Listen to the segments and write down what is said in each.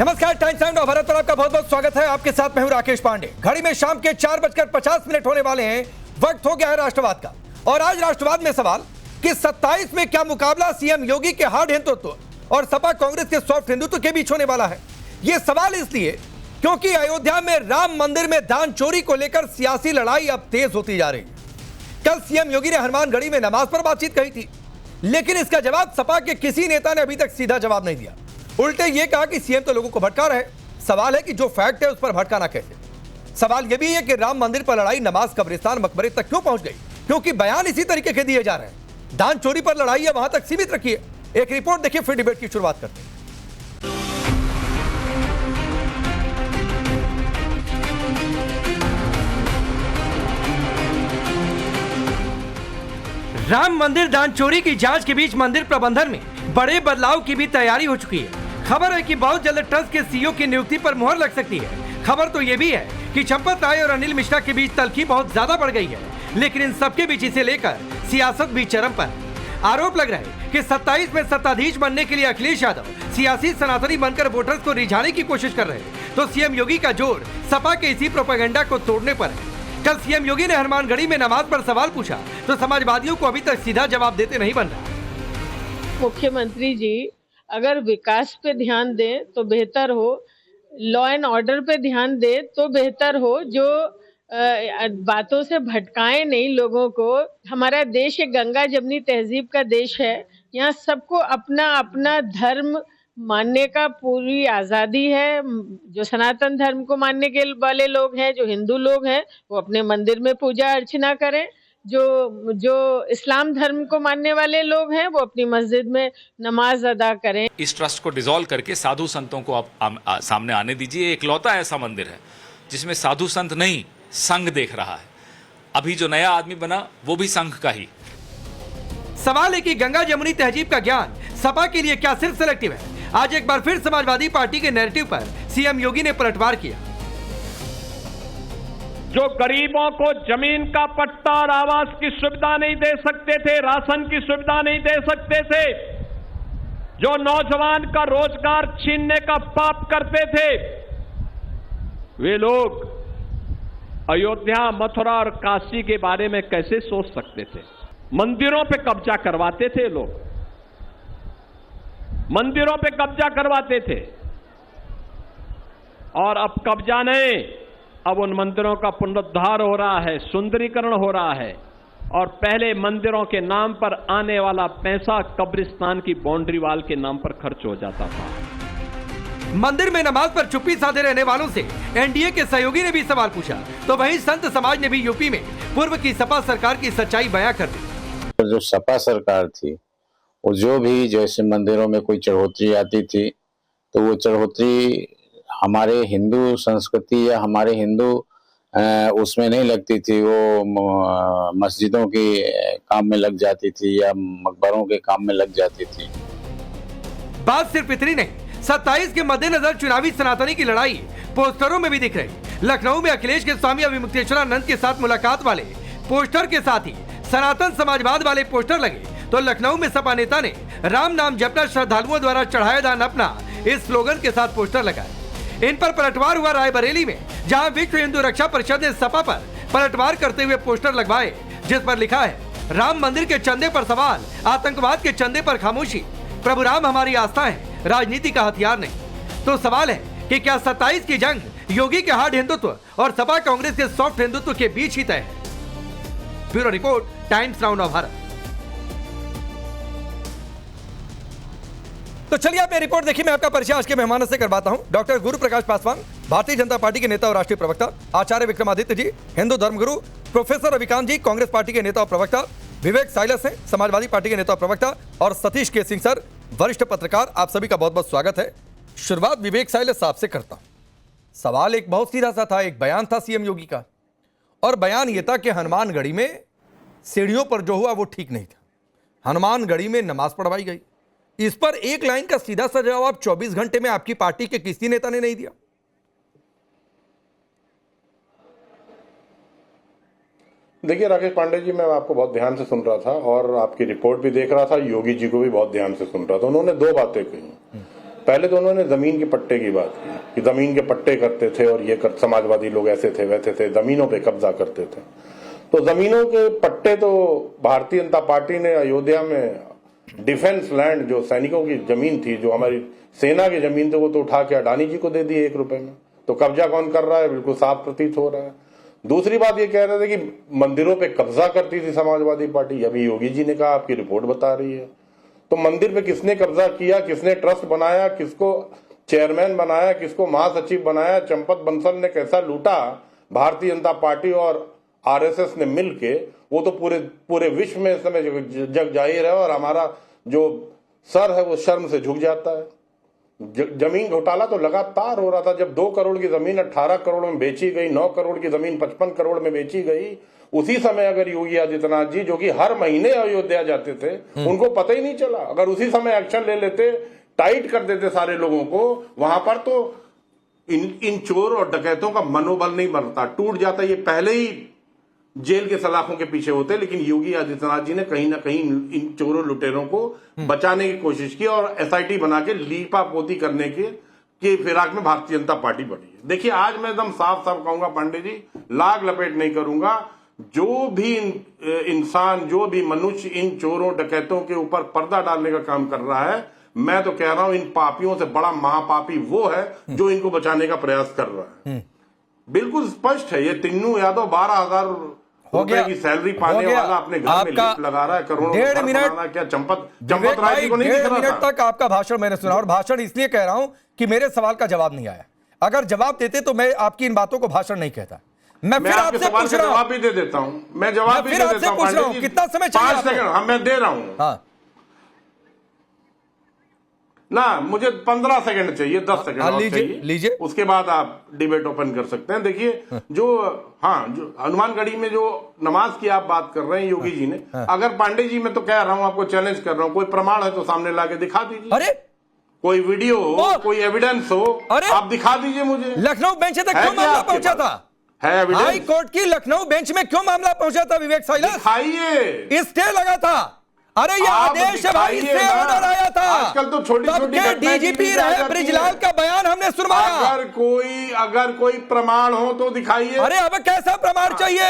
नमस्कार, times of Bharat पर आपका बहुत बहुत स्वागत है। आपके साथ मैं हूं राकेश पांडे। घड़ी में शाम के 4:50 होने वाले हैं। वक्त हो गया है राष्ट्रवाद का। और आज राष्ट्रवाद में सवाल कि 27 में क्या मुकाबला सीएम योगी के हार्ड हिंदुत्व और सपा कांग्रेस के सॉफ्ट हिंदुत्व के बीच होने वाला है। यह सवाल इसलिए क्योंकि अयोध्या में राम मंदिर में दान चोरी को लेकर सियासी लड़ाई अब तेज होती जा रही है। कल सीएम योगी ने हनुमानगढ़ी में नमाज पर बातचीत कही थी, लेकिन इसका जवाब सपा के किसी नेता ने अभी तक सीधा जवाब नहीं दिया। उल्टे ये कहा कि सीएम तो लोगों को भटका रहे हैं। सवाल है कि जो फैक्ट है उस पर भटकाना कैसे। सवाल यह भी है कि राम मंदिर पर लड़ाई नमाज कब्रिस्तान मकबरे तक क्यों पहुंच गई, क्योंकि बयान इसी तरीके के दिए जा रहे हैं। दान चोरी पर लड़ाई है, वहां तक सीमित रखिए। एक रिपोर्ट देखिए, फिर डिबेट की शुरुआत करते हैं। राम मंदिर दान चोरी की जांच के बीच मंदिर प्रबंधन में बड़े बदलाव की भी तैयारी हो चुकी है। खबर है कि बहुत जल्द ट्रस्ट के सीईओ की नियुक्ति पर मुहर लग सकती है। खबर तो ये भी है कि चंपत राय और अनिल मिश्रा के बीच तल्खी बहुत ज्यादा बढ़ गई है, लेकिन इन सबके बीच इसे लेकर सियासत भी चरम पर है। आरोप लग रहा है कि 27 में सत्ताधीश बनने के लिए अखिलेश यादव सियासी सनातनी बनकर वोटर्स को रिझाने की कोशिश कर रहे हैं, तो सीएम योगी का जोर सपा के इसी प्रोपेगेंडा को तोड़ने पर है। कल सीएम योगी ने हनुमानगढ़ी में नमाज पर सवाल पूछा तो समाजवादियों को अभी तक सीधा जवाब देते नहीं बन रहा। मुख्यमंत्री जी अगर विकास पे ध्यान दें तो बेहतर हो, लॉ एंड ऑर्डर पे ध्यान दें तो बेहतर हो, जो बातों से भटकाएं नहीं लोगों को। हमारा देश एक गंगा जमनी तहजीब का देश है। यहाँ सबको अपना अपना धर्म मानने का पूरी आज़ादी है। जो सनातन धर्म को मानने के वाले लोग हैं, जो हिंदू लोग हैं, वो अपने मंदिर में पूजा अर्चना करें। जो इस्लाम धर्म को मानने वाले लोग हैं, वो अपनी मस्जिद में नमाज अदा करें। इस ट्रस्ट को डिसॉल्व करके साधु संतों को आप सामने आने दीजिए। एकलौता ऐसा मंदिर है जिसमें साधु संत नहीं संघ देख रहा है। अभी जो नया आदमी बना वो भी संघ का ही। सवाल है कि गंगा जमुनी तहजीब का ज्ञान सपा के लिए क्या सिर्फ सिलेक्टिव है। आज एक बार फिर समाजवादी पार्टी के नैरेटिव पर सीएम योगी ने पलटवार किया। जो गरीबों को जमीन का पट्टा और आवास की सुविधा नहीं दे सकते थे, राशन की सुविधा नहीं दे सकते थे, जो नौजवान का रोजगार छीनने का पाप करते थे, वे लोग अयोध्या, मथुरा और काशी के बारे में कैसे सोच सकते थे। मंदिरों पे कब्जा करवाते थे लोग, मंदिरों पे कब्जा करवाते थे, और अब कब्जा नहीं, अब उन मंदिरों का पुनरुद्धार हो रहा है, सुंदरीकरण हो रहा है। और पहले मंदिरों के नाम पर आने वाला पैसा कब्रिस्तान की बाउंड्री वाल के नाम पर खर्च हो जाता था। मंदिर में नमाज पर चुप्पी साधे रहने वालों से एनडीए के सहयोगी ने भी सवाल पूछा, तो वहीं संत समाज ने भी यूपी में पूर्व की सपा सरकार की सच्चाई बयां कर दी। जो सपा सरकार थी, वो जो भी जैसे मंदिरों में कोई चढ़ोतरी आती थी, तो वो चढ़ोतरी हमारे हिंदू संस्कृति या हमारे हिंदू उसमें नहीं लगती थी। वो मस्जिदों के काम में लग जाती थी या मकबरों के काम में लग जाती थी। बात सिर्फ इतनी नहीं, 27 के मद्देनजर चुनावी सनातनी की लड़ाई पोस्टरों में भी दिख रही। लखनऊ में अखिलेश के स्वामी अभिमुक्तेश्वरानंद के साथ मुलाकात वाले पोस्टर के साथ ही सनातन समाजवाद वाले पोस्टर लगे, तो लखनऊ में सपा नेता ने राम नाम जपना श्रद्धालुओं द्वारा चढ़ाया दान अपना इस स्लोगन के साथ पोस्टर लगाए। इन पर पलटवार हुआ रायबरेली में, जहां विश्व हिंदू रक्षा परिषद ने सपा पर पलटवार करते हुए पोस्टर लगवाए, जिस पर लिखा है राम मंदिर के चंदे पर सवाल, आतंकवाद के चंदे पर खामोशी, प्रभु राम हमारी आस्था है, राजनीति का हथियार नहीं। तो सवाल है कि क्या 27 की जंग योगी के हार्ड हिंदुत्व और सपा कांग्रेस के सॉफ्ट हिंदुत्व के बीच ही तय है। Bureau report, times now Bharat. तो चलिए आप ये रिपोर्ट देखिए। मैं आपका परिचय आज के मेहमानों से करवाता हूं। डॉक्टर गुरु प्रकाश पासवान, भारतीय जनता पार्टी के नेता और राष्ट्रीय प्रवक्ता। आचार्य विक्रमादित्य जी, हिंदू धर्मगुरु। प्रोफेसर रविकांत जी, कांग्रेस पार्टी के नेता और प्रवक्ता। विवेक साइलस हैं, समाजवादी पार्टी के नेता और प्रवक्ता। और सतीश के सिंह सर, वरिष्ठ पत्रकार। आप सभी का बहुत बहुत स्वागत है। शुरुआत विवेक साइलस साहब से करता हूं। सवाल एक बहुत सीधा सा था, एक बयान था सीएम योगी का, और बयान यह था कि हनुमानगढ़ी में सीढ़ियों पर जो हुआ वो ठीक नहीं था। हनुमानगढ़ी में नमाज पढ़वाई गई। इस पर एक लाइन का सीधा सा जवाब 24 घंटे में आपकी पार्टी के किसी नेता ने नहीं दिया। देखिए राकेश पांडे जी, मैं आपको बहुत ध्यान से सुन रहा था और आपकी रिपोर्ट भी देख रहा था, योगी जी को भी बहुत ध्यान से सुन रहा था। उन्होंने दो बातें कही। पहले तो उन्होंने जमीन के पट्टे की बात की कि जमीन के पट्टे करते थे और समाजवादी लोग ऐसे थे वैसे थे, जमीनों पे कब्जा करते थे। तो जमीनों के पट्टे तो भारतीय जनता पार्टी ने अयोध्या में डिफेंस लैंड, जो सैनिकों की जमीन थी, जो हमारी सेना की जमीन थी, वो तो उठा के अडानी जी को दे दी 1 रुपए में। तो कब्जा कौन कर रहा है, बिल्कुल साफ प्रतीत हो रहा है। दूसरी बात ये कह रहे थे कि मंदिरों पे कब्जा करती थी समाजवादी पार्टी, अभी योगी जी ने कहा, आपकी रिपोर्ट बता रही है। तो मंदिर पे किसने कब्जा किया, किसने ट्रस्ट बनाया, किसको चेयरमैन बनाया, किसको महासचिव बनाया, चंपत बंसल ने कैसा लूटा, भारतीय जनता पार्टी और आरएसएस ने मिलके, वो तो पूरे विश्व में इस समय जग जाहिर है। और हमारा जो सर है वो शर्म से झुक जाता है। जमीन घोटाला तो लगातार हो रहा था। जब 2 करोड़ की जमीन 18 करोड़ में बेची गई, 9 करोड़ की जमीन 55 करोड़ में बेची गई, उसी समय अगर योगी आदित्यनाथ जी, जो कि हर महीने अयोध्या जाते थे, उनको पता ही नहीं चला। अगर उसी समय एक्शन ले लेते, टाइट कर देते सारे लोगों को, वहां पर तो इन चोर और डकैतों का मनोबल नहीं बनता, टूट जाता। ये पहले ही जेल के सलाखों के पीछे होते। लेकिन योगी आदित्यनाथ जी ने कहीं ना कहीं इन चोरों लुटेरों को बचाने की कोशिश की और एसआईटी बना के लीपा पोती करने के फिराक में भारतीय जनता पार्टी बढ़ी है। देखिए, आज मैं एकदम साफ साफ कहूंगा पांडे जी, लाग लपेट नहीं करूंगा, जो भी इंसान, जो भी मनुष्य इन चोरों डकैतों के ऊपर पर्दा डालने का काम कर रहा है, मैं तो कह रहा हूं इन पापियों से बड़ा महापापी वो है जो इनको बचाने का प्रयास कर रहा है। बिल्कुल स्पष्ट है। ये तिन्नू यादव 12,000 रुपए की सैलरी पाने वाला अपने घर में लिफ्ट लगा रहा है, करोड़ों 1.5 मिनट क्या चंपत राय जी को नहीं दिख रहा था? 1.5 मिनट तक आपका भाषण मैंने सुना, और भाषण इसलिए कह रहा हूं कि मेरे सवाल का जवाब नहीं आया। अगर जवाब देते तो मैं आपकी इन बातों को भाषण नहीं कहता। मैं फिर आपसे पूछ रहा हूं, जवाब भी दे देता हूं, मैं जवाब भी दे देता हूं। कितना समय चाहिए? 5 सेकंड। हाँ, मैं दे रहा हूं। हाँ ना, मुझे 15 सेकंड चाहिए, 10 सेकंड और लीजिए। उसके बाद आप डिबेट ओपन कर सकते हैं। देखिए, जो हनुमानगढ़ी में जो नमाज की आप बात कर रहे हैं योगी जी ने, अगर पांडे जी, मैं तो कह रहा हूं, आपको चैलेंज कर रहा हूं, कोई प्रमाण है तो सामने लाके दिखा दीजिए। अरे, कोई वीडियो हो, कोई एविडेंस हो, आप दिखा दीजिए मुझे। लखनऊ बेंच तक क्यों मामला पहुंचा था? हाई कोर्ट की लखनऊ बेंच में क्यों मामला पहुंचा था विवेक साइलस? दिखाइए। स्टे लगा था। अरे ये आदेश भाई से ऑर्डर आया था। आजकल तो छोटी-छोटी डीजीपी रहे ब्रिजलाल का बयान हमने सुनवाया। अगर कोई प्रमाण हो तो दिखाइए। अरे अब कैसा प्रमाण चाहिए?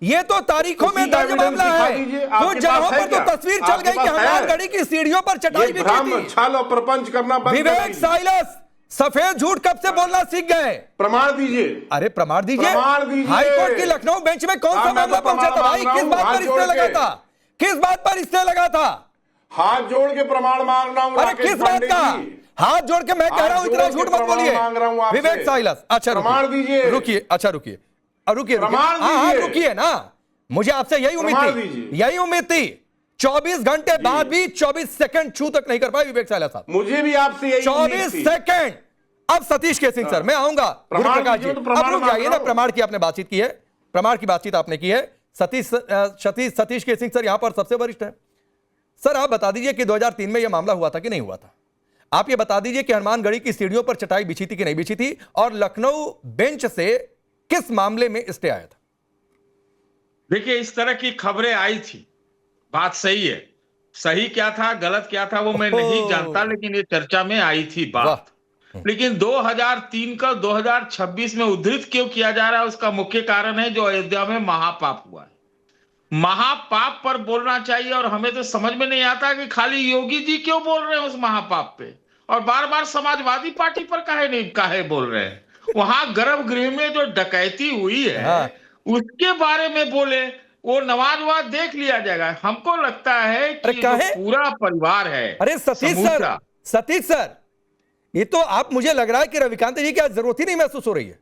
ये तो तारीखों में दर्ज मामला है। जो जगहों पर तो तस्वीर चल गई कि हनुमानगढ़ी की सीढ़ियों पर चटाई बिछी थी। छल और प्रपंच करना बंद विवेक साइलस, सफेद झूठ कब से बोलना सीख गए? प्रमाण दीजिए। अरे प्रमाण दीजिए। हाईकोर्ट की लखनऊ बेंच में कौन सा मामला पहुंचा था भाई? किस बात पर स्टे लगा था? किस बात पर स्टे लगा था? हाथ जोड़ के प्रमाण मांग रहा हूं। अरे किस बात का हाथ जोड़ के? मैं कह रहा हूं इतना झूठ मत बोलिए विवेक साइलस। अच्छा प्रमाण दीजिए। रुकिए, अच्छा रुकिए, हाँ रुकिए ना, मुझे आपसे यही उम्मीद थी। 24 घंटे बाद भी 24 सेकंड छू तक नहीं कर पाए विवेक साइलस साहब। मुझे भी आपसे यही 24 सेकंड। अब सतीश के सिंह सर, मैं आऊंगा। गुरुप्रकाश जी, अब रुक जाइए ना, प्रमाण की आपने बातचीत की है, प्रमाण की बातचीत आपने की है। सतीश के सिंह सर यहां पर सबसे वरिष्ठ है। सर आप बता दीजिए कि 2003 में यह मामला हुआ था कि नहीं हुआ था? आप ये बता दीजिए कि हनुमानगढ़ी की सीढ़ियों पर चटाई बिछी थी कि नहीं बिछी थी, और लखनऊ बेंच से किस मामले में स्टे आया था? देखिए, इस तरह की खबरें आई थी, बात सही है। सही क्या था, गलत क्या था, वो मैं नहीं जानता, लेकिन ये चर्चा में आई थी बात। लेकिन 2003 का 2026 में उद्धृत क्यों किया जा रहा है, उसका मुख्य कारण है जो अयोध्या में महापाप हुआ है। महापाप पर बोलना चाहिए, और हमें तो समझ में नहीं आता कि खाली योगी जी क्यों बोल रहे हैं उस महापाप पे, और बार बार समाजवादी पार्टी पर काहे बोल रहे हैं। वहां गर्भगृह में जो डकैती हुई है उसके बारे में बोले, वो नमाज देख लिया जाएगा। हमको लगता है कि पूरा परिवार है। अरे सतीश सर, ये तो आप, मुझे लग रहा है कि रविकांत जी की आज जरूरत ही नहीं महसूस हो रही है।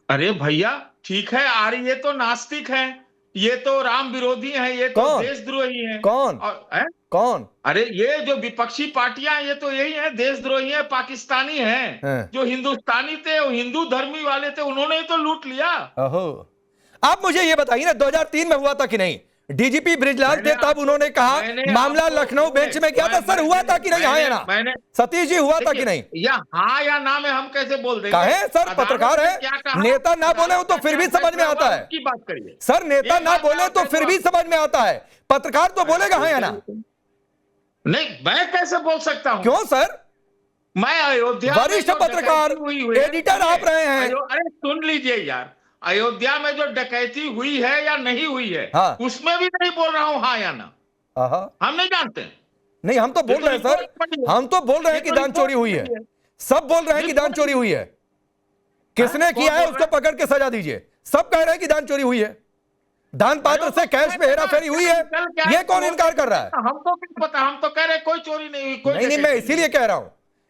अरे भैया ठीक है, आर्य ये तो नास्तिक हैं, ये तो राम विरोधी हैं, ये तो देशद्रोही हैं। कौन? अरे ये जो विपक्षी पार्टियां, ये तो यही है, देशद्रोही हैं, पाकिस्तानी हैं। जो हिंदुस्तानी थे, वो हिंदू धर्मी वाले थे, उन्होंने ही तो लूट लिया। आप मुझे ये बताइए ना, 2003 में हुआ था कि नहीं? डीजीपी ब्रिजलाल थे, तब उन्होंने कहा मामला लखनऊ बेंच में गया था। सर हुआ था कि नहीं? हाँ या ना? सतीश जी हुआ था कि नहीं? या हाँ या ना में हम कैसे बोल देंगे? कहे सर, पत्रकार है, नेता ना बोले तो फिर भी समझ में आता है। की बात करिए सर, नेता ना बोले तो फिर भी समझ में आता है, पत्रकार तो बोलेगा हाँ या ना? नहीं, मैं कैसे बोल सकता हूं? क्यों सर? मैं अयोध्या में वरिष्ठ जो पत्रकार, डकैती हुई है, एडिटर आप रहे हैं। अरे सुन लीजिए यार, अयोध्या में जो डकैती हुई है या नहीं हुई है, हाँ। उसमें भी नहीं बोल रहा हूं हाँ या ना। आहा। हम नहीं जानते। नहीं, हम तो बोल रहे हैं सर, हम तो बोल रहे हैं कि दान चोरी हुई है। सब बोल रहे हैं कि दान चोरी हुई है। किसने किया है उसको पकड़ के सजा दीजिए। सब कह रहे हैं कि दान चोरी हुई है, दान पात्र से कैश में हेराफेरी हुई है। ये कौन इनकार कर रहा है? हमको क्या पता, हम तो कह रहे कोई चोरी नहीं हुई, कोई नहीं, मैं इसीलिए कह रहा हूं,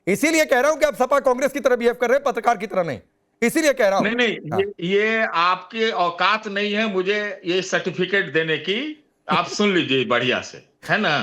इसीलिए कह रहा हूं कि आप सपा कांग्रेस की तरह बिहेव कर रहे हैं, पत्रकार की तरह नहीं, इसीलिए कह रहा हूं। नहीं, हाँ। ये आपके औकात नहीं है मुझे ये सर्टिफिकेट देने की। आप सुन लीजिए बढ़िया से, है ना?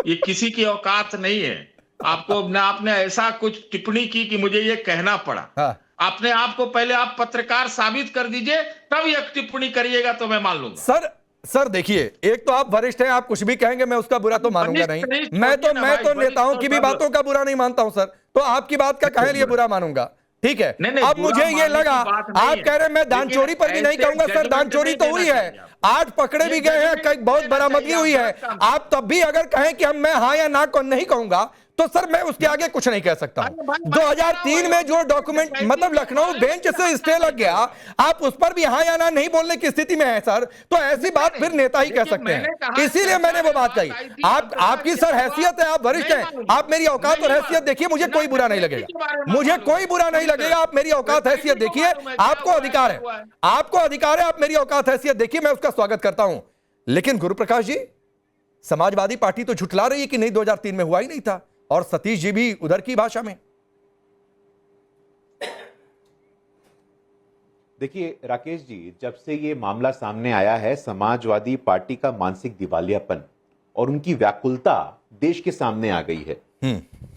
ये किसी की औकात नहीं है। आपको ना, आपने ऐसा कुछ टिप्पणी की कि मुझे ये कहना पड़ा। हाँ। अपने आप को पहले आप पत्रकार साबित कर दीजिए, तब ये टिप्पणी करिएगा तो मैं मान लूंगा। सर देखिए, एक तो आप वरिष्ठ हैं, आप कुछ भी कहेंगे मैं उसका बुरा तो मानूंगा नहीं। मैं तो नेताओं की भी बातों का बुरा नहीं मानता हूं सर, तो आपकी बात का कहे लिए बुरा मानूंगा, ठीक है? अब मुझे ये लगा, आप कह रहे हैं मैं दान चोरी पर भी नहीं कहूंगा। सर दान चोरी तो हुई है, 8 पकड़े भी गए हैं, कई बहुत बरामदगी हुई है। आप तब भी अगर कहें कि हम मैं हाँ या ना को नहीं कहूंगा, तो सर मैं उसके आगे कुछ नहीं कह सकता। 2003 में जो डॉक्यूमेंट, मतलब लखनऊ बेंच से स्टे लग गया, आप उस पर भी हाँ या ना नहीं बोलने की स्थिति में है सर, तो ऐसी बात फिर नेता ही कह सकते हैं। इसीलिए मैंने वो बात कही। आपकी सर हैसियत है, आप वरिष्ठ हैं, आप मेरी औकात और हैसियत देखिए, मुझे कोई बुरा नहीं लगेगा, मुझे कोई बुरा नहीं लगेगा। आप मेरी औकात हैसियत देखिए, आपको अधिकार है, आपको अधिकार है, आप मेरी औकात हैसियत देखिए, मैं उसका स्वागत करता हूं। लेकिन गुरु प्रकाश जी, समाजवादी पार्टी तो झुठला रही है कि नहीं 2003 में हुआ ही नहीं था, और सतीश जी भी उधर की भाषा में। देखिए राकेश जी, जब से ये मामला सामने आया है, समाजवादी पार्टी का मानसिक दिवालियापन और उनकी व्याकुलता देश के सामने आ गई है।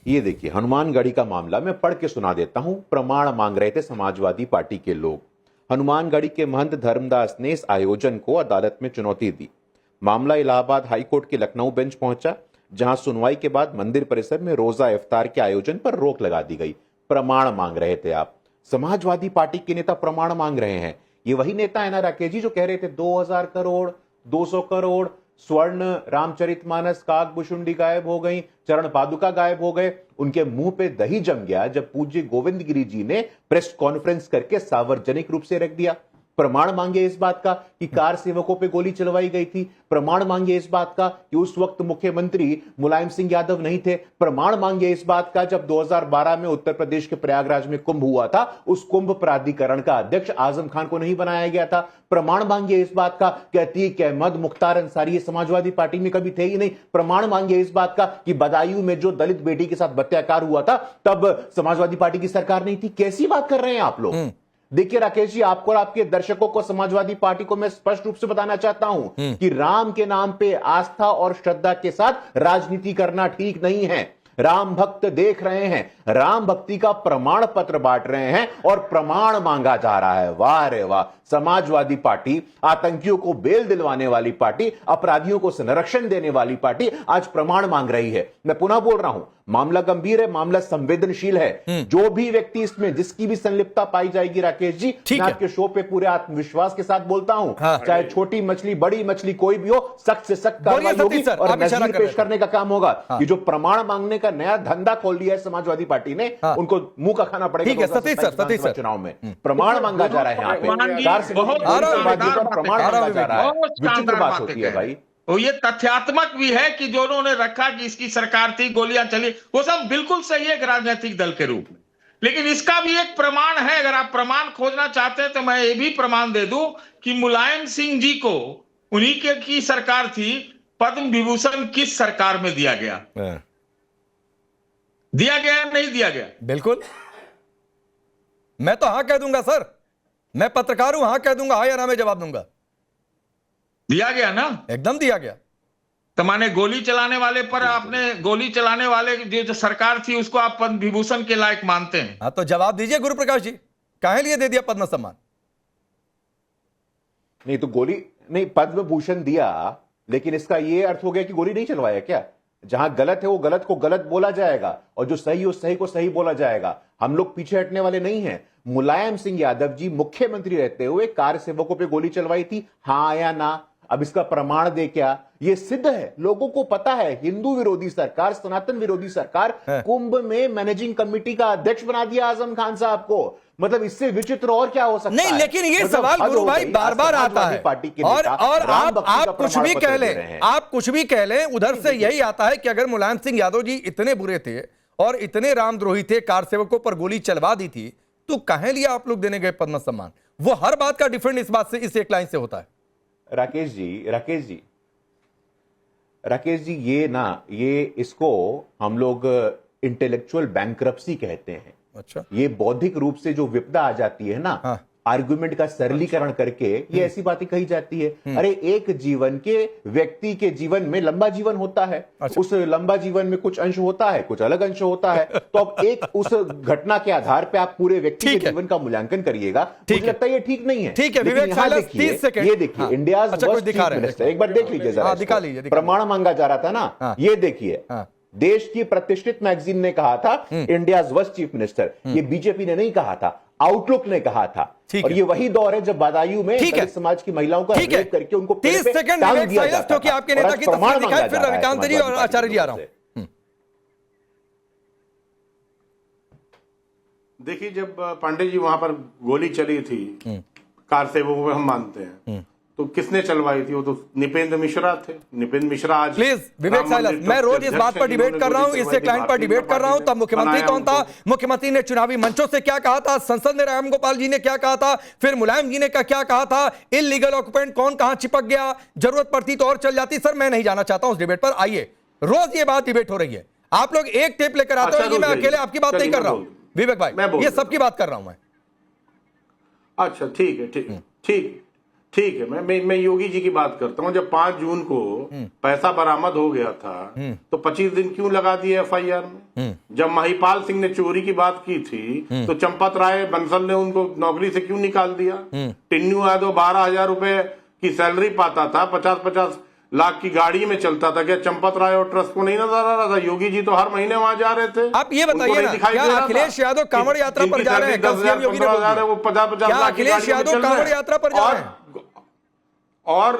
ये देखिए, हनुमानगढ़ी का मामला मैं पढ़ के सुना देता हूं। प्रमाण मांग रहे थे समाजवादी पार्टी के लोग। हनुमानगढ़ी के महंत धर्मदास ने इस आयोजन को अदालत में चुनौती दी। मामला इलाहाबाद हाईकोर्ट के लखनऊ बेंच पहुंचा, जहां सुनवाई के बाद मंदिर परिसर में रोजा इफ्तार के आयोजन पर रोक लगा दी गई। प्रमाण मांग रहे थे आप, समाजवादी पार्टी के नेता प्रमाण मांग रहे हैं। ये वही नेता है ना राकेश जी जो कह रहे थे 2000 करोड़ 200 करोड़ स्वर्ण रामचरितमानस काकभूषुंडी गायब हो गई, चरण पादुका गायब हो गए। उनके मुंह पे दही जम गया जब पूज्य गोविंद गिरी जी ने प्रेस कॉन्फ्रेंस करके सार्वजनिक रूप से रख दिया। प्रमाण मांगे इस बात का कि कार सेवकों पे गोली चलवाई गई थी। प्रमाण मांगे इस बात का कि उस वक्त मुख्यमंत्री मुलायम सिंह यादव नहीं थे। प्रमाण मांगे इस बात का जब 2012 में उत्तर प्रदेश के प्रयागराज में कुंभ हुआ था, उस कुंभ प्राधिकरण का अध्यक्ष आजम खान को नहीं बनाया गया था। प्रमाण मांगे इस बात का कि अतीक अहमद, मुख्तार अंसारी ये समाजवादी पार्टी में कभी थे ही नहीं। प्रमाण मांगे इस बात का कि बदायूं में जो दलित बेटी के साथ बलात्कार हुआ था तब समाजवादी पार्टी की सरकार नहीं थी। कैसी बात कर रहे हैं आप लोग? देखिए राकेश जी, आपको और आपके दर्शकों को समाजवादी पार्टी को मैं स्पष्ट रूप से बताना चाहता हूं कि राम के नाम पे आस्था और श्रद्धा के साथ राजनीति करना ठीक नहीं है। राम भक्त देख रहे हैं, राम भक्ति का प्रमाण पत्र बांट रहे हैं और प्रमाण मांगा जा रहा है। वाह रे वाह, समाजवादी पार्टी, आतंकियों को बेल दिलवाने वाली पार्टी, अपराधियों को संरक्षण देने वाली पार्टी आज प्रमाण मांग रही है। मैं पुनः बोल रहा हूं, मामला गंभीर है, मामला संवेदनशील है। जो भी व्यक्ति इसमें जिसकी भी संलिप्तता पाई जाएगी राकेश जी, मैं आपके शो पे पूरे आत्मविश्वास के साथ बोलता हूं, चाहे छोटी मछली बड़ी मछली कोई भी हो, सख्त से सख्त कार्रवाई होगी और नजीर पेश करने का काम होगा। ये जो प्रमाण मांगने का नया धंधा खोल दिया है समाजवादी पार्टी ने, उनको मुंह का खाना पड़ेगा। सतीश सर, चुनाव में प्रमाण मांगा जा रहा है, यहाँ पे प्रमाण मांगा जा रहा है। विचित्र बात होती है भाई। वो ये तथ्यात्मक भी है कि जो उन्होंने रखा कि इसकी सरकार थी, गोलियां चली, वो सब बिल्कुल सही है एक राजनीतिक दल के रूप में। लेकिन इसका भी एक प्रमाण है, अगर आप प्रमाण खोजना चाहते हैं तो मैं ये भी प्रमाण दे दूं कि मुलायम सिंह जी को, उन्हीं के की सरकार थी, पद्म विभूषण किस सरकार में दिया गया? दिया गया नहीं दिया गया? बिल्कुल, मैं तो हां कह दूंगा सर, मैं पत्रकार हूं, हां कह दूंगा, हां या ना में जवाब दूंगा। दिया गया ना? एकदम दिया गया। तो माने गोली चलाने वाले पर आपने, गोली चलाने वाले जो सरकार थी उसको आप पद्म विभूषण के लायक मानते हैं? हाँ तो जवाब दीजिए गुरु प्रकाश जी, काहे लिए दे दिया पद्म सम्मान? नहीं तो गोली नहीं, पद्म भूषण दिया, लेकिन इसका यह अर्थ हो गया कि गोली नहीं चलवाया क्या? जहां गलत है वो गलत को गलत बोला जाएगा और जो सही हो सही को सही बोला जाएगा। हम लोग पीछे हटने वाले नहीं हैं। मुलायम सिंह यादव जी मुख्यमंत्री रहते हुए कार सेवकों पे गोली चलवाई थी, हां या ना? अब इसका प्रमाण दे क्या? ये सिद्ध है, लोगों को पता है, हिंदू विरोधी सरकार, सनातन विरोधी सरकार कुंभ में मैनेजिंग कमेटी का अध्यक्ष बना दिया आजम खान साहब को। मतलब इससे विचित्र और क्या हो सकता नहीं, है? लेकिन ये मतलब सवाल हद गुरु हो भाई गई। बार बार आता है। पार्टी के और नेता राम बख्शी का आप कुछ प्रमाण भी पत्र कह दे लें, रहे हैं। आप कुछ भी कह लें, उधर से यही आता है कि अगर मुलायम सिंह यादव जी इतने बुरे थे और इतने रामद्रोही थे, कार सेवकों पर गोली चलवा दी थी, तो कहे लिया आप लोग देने गए पद्म सम्मान? वो हर बात का डिफरेंट इस बात से, इस एक लाइन से होता है। राकेश जी, ये इसको हम लोग इंटेलेक्चुअल बैंक्रप्सी कहते हैं। अच्छा, ये बौद्धिक रूप से जो विपदा आ जाती है ना, हाँ। आर्गुमेंट का सरलीकरण करके ये ऐसी बातें कही जाती है। अरे एक जीवन के व्यक्ति के जीवन में लंबा जीवन होता है, अच्छा। उस लंबा जीवन में कुछ अंश होता है, कुछ अलग अंश होता है। तो अब एक उस घटना के आधार पे आप पूरे व्यक्ति के जीवन का मूल्यांकन करिएगा, मुझे लगता है ये ठीक नहीं है। ठीक है, लेकिन विवेक यहाँ साइलस, देखिए, 30 सेकंड। ये देखिए, हाँ। इंडियाज अच्छा, कुछ वर्स्ट दिखा चीफ रहे हैं, मिनिस्टर, एक बार देख लीजिए जरा हाँ, दिखा इसको। लीजिए। प्रमाण मांगा जा रहा था ना, हाँ। ये देखिए, हाँ। देश की प्रतिष्ठित मैगजीन ने कहा था इंडियाज वर्स्ट चीफ मिनिस्टर, ये बीजेपी ने नहीं कहा था, आउटलुक ने कहा था। और ये वही दौर है जब बदायूं में दलित समाज की महिलाओं का रेप करके उनको 30 सेकंड विवेक साइलस, क्योंकि आपके नेता की तस्वीर दिखाई, फिर रविकांत जी और आचार्य जी आ रहा हूं। देखिए, जब पांडे जी वहां पर गोली चली थी कार सेवकों को, हम मानते हैं, तो किसने चलवाई थी? वो तो निपेंद्र मिश्रा थे। निपेंद्र मिश्रा आज प्लीज विवेक साइलस, मैं रोज इस बात पर डिबेट कर रहा हूं, इससे क्लाइंट पर डिबेट कर रहा हूं। तब मुख्यमंत्री कौन था? मुख्यमंत्री ने चुनावी मंचों से क्या कहा था? संसद में राम गोपाल जी ने क्या कहा था? फिर मुलायम जी ने क्या कहा था? इल्लीगल ऑक्युपेंट कौन कहां चिपक गया? जरूरत पड़ती तो और चल जाती। सर, मैं नहीं जाना चाहता हूं उस डिबेट पर। आइए, रोज ये बात डिबेट हो रही है, आप लोग एक टेप लेकर आते हो। ये मैं अकेले आपकी बात नहीं कर रहा हूं विवेक भाई, ये सबकी बात कर रहा हूं मैं। अच्छा, ठीक है, ठीक है। मैं योगी जी की बात करता हूं। जब 5 जून को पैसा बरामद हो गया था, तो 25 दिन क्यों लगा दिए एफआईआर में? जब महिपाल सिंह ने चोरी की बात की थी, तो चंपत राय बंसल ने उनको नौकरी से क्यों निकाल दिया? टिन्नू यादव 12,000 रुपए की सैलरी पाता था, 50-50 लाख की गाड़ी में चलता था। क्या चंपत राय और ट्रस्ट को नहीं नजर आ रहा था? योगी जी तो हर महीने वहां जा रहे थे। आप ये बताइए ना, क्या अखिलेश यादव कांवड़ यात्रा पर जा रहे हैं? 10,000 15,000 है, वो 50-50 लाख की अखिलेश यादव कांवड़ यात्रा पर जा रहे हैं? और